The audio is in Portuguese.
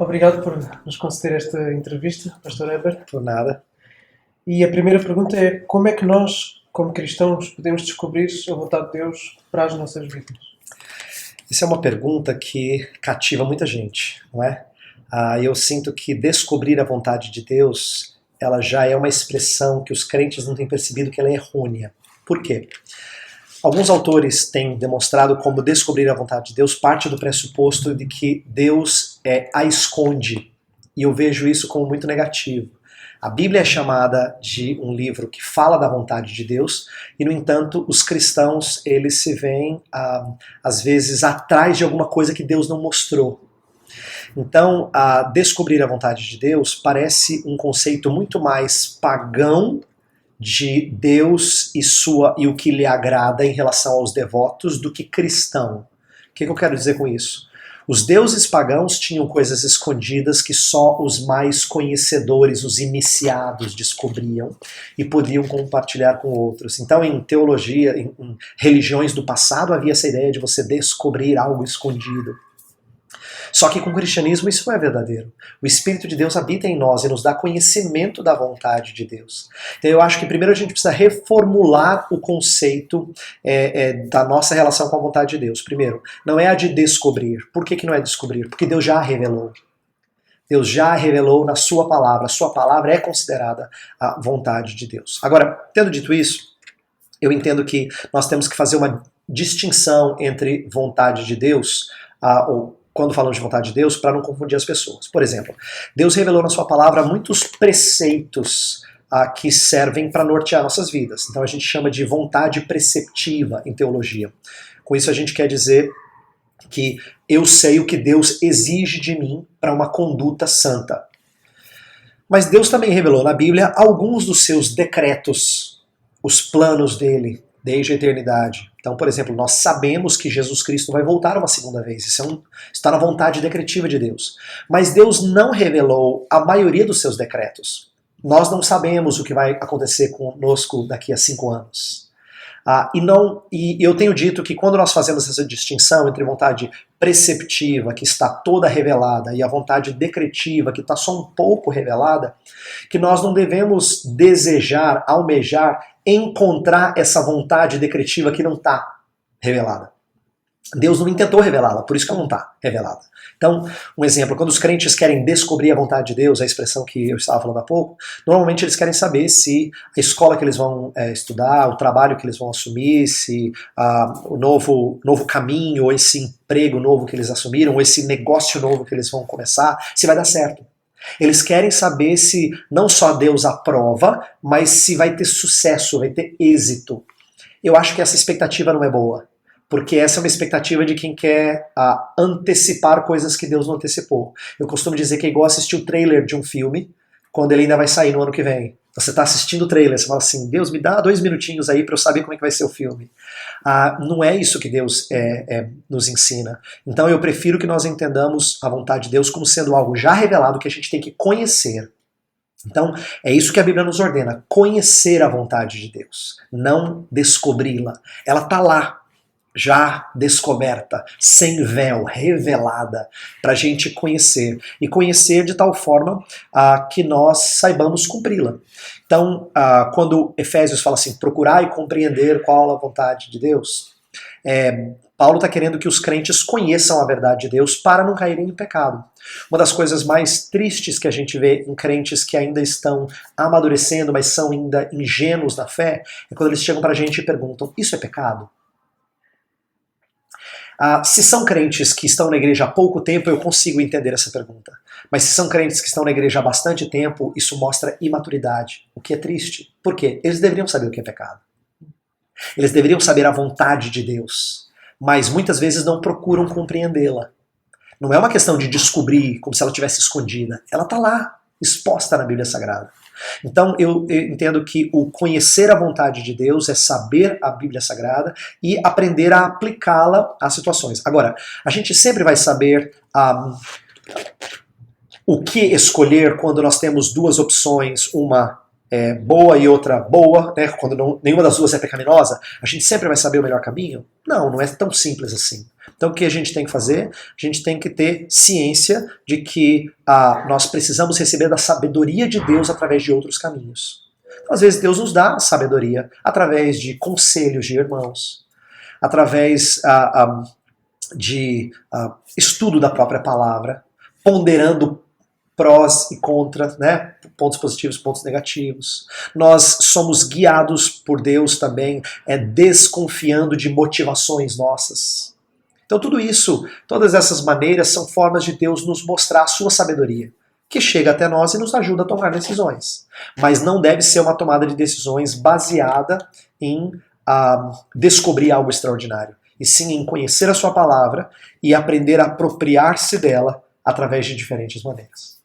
Obrigado por nos conceder esta entrevista, Pastor Heber. Por nada. E a primeira pergunta é: como é que nós, como cristãos, podemos descobrir a vontade de Deus para as nossas vidas? Essa é uma pergunta que cativa muita gente, não é? Eu sinto que descobrir a vontade de Deus, ela já é uma expressão que os crentes não têm percebido que ela é errônea. Por quê? Alguns autores têm demonstrado como descobrir a vontade de Deus parte do pressuposto de que Deus a esconde. E eu vejo isso como muito negativo. A Bíblia é chamada de um livro que fala da vontade de Deus e, no entanto, os cristãos eles se veem, às vezes, atrás de alguma coisa que Deus não mostrou. Então, descobrir a vontade de Deus parece um conceito muito mais pagão de Deus e o que lhe agrada em relação aos devotos do que cristão. O que eu quero dizer com isso? Os deuses pagãos tinham coisas escondidas que só os mais conhecedores, os iniciados, descobriam e podiam compartilhar com outros. Então, em teologia, em religiões do passado, havia essa ideia de você descobrir algo escondido. Só que com o cristianismo isso não é verdadeiro. O Espírito de Deus habita em nós e nos dá conhecimento da vontade de Deus. Então eu acho que primeiro a gente precisa reformular o conceito da nossa relação com a vontade de Deus. Primeiro, não é a de descobrir. Por que não é descobrir? Porque Deus já a revelou. Deus já a revelou na sua palavra. A sua palavra é considerada a vontade de Deus. Agora, tendo dito isso, eu entendo que nós temos que fazer uma distinção entre vontade de Deus, ou quando falamos de vontade de Deus, para não confundir as pessoas. Por exemplo, Deus revelou na sua palavra muitos preceitos que servem para nortear nossas vidas. Então a gente chama de vontade preceptiva em teologia. Com isso a gente quer dizer que eu sei o que Deus exige de mim para uma conduta santa. Mas Deus também revelou na Bíblia alguns dos seus decretos, os planos dele, desde a eternidade. Então, por exemplo, nós sabemos que Jesus Cristo vai voltar uma segunda vez. Isso está na vontade decretiva de Deus. Mas Deus não revelou a maioria dos seus decretos. Nós não sabemos o que vai acontecer conosco daqui a 5 anos. E eu tenho dito que quando nós fazemos essa distinção entre vontade preceptiva, que está toda revelada, e a vontade decretiva, que está só um pouco revelada, que nós não devemos desejar, almejar, encontrar essa vontade decretiva que não está revelada. Deus não intentou revelá-la, por isso que ela não está revelada. Então, um exemplo, quando os crentes querem descobrir a vontade de Deus, a expressão que eu estava falando há pouco, normalmente eles querem saber se a escola que eles vão estudar, o trabalho que eles vão assumir, se o novo caminho, ou esse emprego novo que eles assumiram, ou esse negócio novo que eles vão começar, se vai dar certo. Eles querem saber se não só Deus aprova, mas se vai ter sucesso, vai ter êxito. Eu acho que essa expectativa não é boa. Porque essa é uma expectativa de quem quer antecipar coisas que Deus não antecipou. Eu costumo dizer que é igual assistir o trailer de um filme, quando ele ainda vai sair no ano que vem. Você está assistindo o trailer, você fala assim, Deus, me dá 2 minutinhos aí para eu saber como é que vai ser o filme. Não é isso que Deus nos ensina. Então eu prefiro que nós entendamos a vontade de Deus como sendo algo já revelado que a gente tem que conhecer. Então, é isso que a Bíblia nos ordena, conhecer a vontade de Deus, não descobri-la. Ela está lá, já descoberta, sem véu, revelada, para a gente conhecer. E conhecer de tal forma que nós saibamos cumpri-la. Então, quando Efésios fala assim, procurar e compreender qual a vontade de Deus, Paulo está querendo que os crentes conheçam a verdade de Deus para não caírem em pecado. Uma das coisas mais tristes que a gente vê em crentes que ainda estão amadurecendo, mas são ainda ingênuos na fé, é quando eles chegam para a gente e perguntam, isso é pecado? Se são crentes que estão na igreja há pouco tempo, eu consigo entender essa pergunta. Mas se são crentes que estão na igreja há bastante tempo, isso mostra imaturidade, o que é triste. Por quê? Eles deveriam saber o que é pecado. Eles deveriam saber a vontade de Deus, mas muitas vezes não procuram compreendê-la. Não é uma questão de descobrir como se ela estivesse escondida. Ela está lá, exposta na Bíblia Sagrada. Então eu entendo que o conhecer a vontade de Deus é saber a Bíblia Sagrada e aprender a aplicá-la às situações. Agora, a gente sempre vai saber o que escolher quando nós temos duas opções, uma boa e outra boa, né, quando nenhuma das duas é pecaminosa, a gente sempre vai saber o melhor caminho? Não, não é tão simples assim. Então o que a gente tem que fazer? A gente tem que ter ciência de que nós precisamos receber da sabedoria de Deus através de outros caminhos. Então, às vezes Deus nos dá sabedoria através de conselhos de irmãos, através de estudo da própria palavra, ponderando prós e contras, né? Pontos positivos, pontos negativos. Nós somos guiados por Deus também, desconfiando de motivações nossas. Então tudo isso, todas essas maneiras são formas de Deus nos mostrar a sua sabedoria, que chega até nós e nos ajuda a tomar decisões. Mas não deve ser uma tomada de decisões baseada em descobrir algo extraordinário, e sim em conhecer a sua palavra e aprender a apropriar-se dela através de diferentes maneiras.